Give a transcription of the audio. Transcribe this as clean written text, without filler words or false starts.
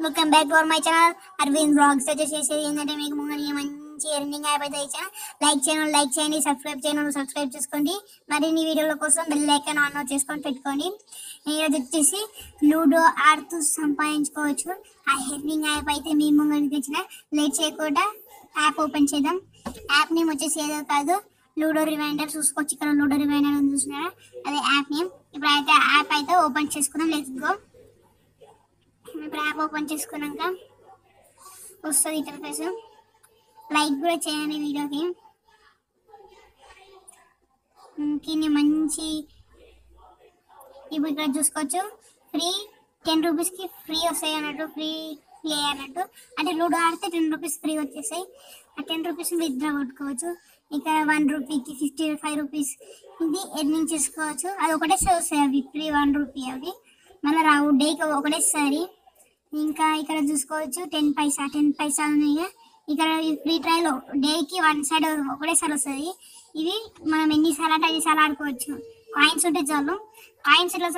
Welcome back to our my channel Aravind vlogs. చేసేది ఏంటంటే మీకు మంచి ఎర్నింగ్ యాప్ అయితే ఇచ్చాను. లైక్ చేయండి, సబ్స్క్రైబ్ చేసుకోండి. మరిన్ని వీడియోల కోసం బెల్ ఐకాన్ ఆన్ చేసుకొని పెట్టుకోండి. ఈరోజు వచ్చేసి లూడో ఆడుతూ సంపాదించుకోవచ్చు. ఆ ఎర్నింగ్ యాప్ అయితే మీ ముంగడికి తెచ్చిన. లేట్ చేయకుండా యాప్ ఓపెన్ చేద్దాం. యాప్ నేమ్ వచ్చేసి ఏదో కాదు, లూడో రిమైండర్. చూసుకోవచ్చు ఇక్కడ లూడో రిమైండర్ అని చూసినారా, అదే యాప్ నేమ్. ఇప్పుడు అయితే యాప్ అయితే ఓపెన్ చేసుకుందాం. Let's go. ఇప్పుడు యాప్ ఓపెన్ చేసుకున్నాక వస్తుంది ఇంటర్ఫేస్. లైక్ కూడా చేయండి వీడియోకి. మంచి ఇప్పుడు ఇక్కడ చూసుకోవచ్చు, ఫ్రీ 10 రూపీస్కి ఫ్రీ వస్తాయి అన్నట్టు, ఫ్రీ ప్లే అన్నట్టు. అంటే లూడో ఆడితే 10 రూపీస్ ఫ్రీ వచ్చేసాయి. ఆ 10 రూపీస్ విత్డ్రా కొట్టుకోవచ్చు. ఇక్కడ 1 రూపీకి 55 రూపీస్ ఇది ఎర్నింగ్ చేసుకోవచ్చు. అది ఒకటేసారి వస్తాయి అవి ఫ్రీ 1 రూపీ. అవి మళ్ళీ రావు, డేకి ఒకటేసారి. ఇంకా ఇక్కడ చూసుకోవచ్చు 10 పైసా ఉన్నాయి. ఇక్కడ ఫ్రీ ట్రయల్ డేకి 1 సైడ్ ఒకటేసారి వస్తుంది. ఇవి మనం ఎన్నిసార్లు అంటే 10 సార్లు ఆడుకోవచ్చు. కాయిన్స్ ఉంటే చాలు. కాయిన్స్ ఎట్లా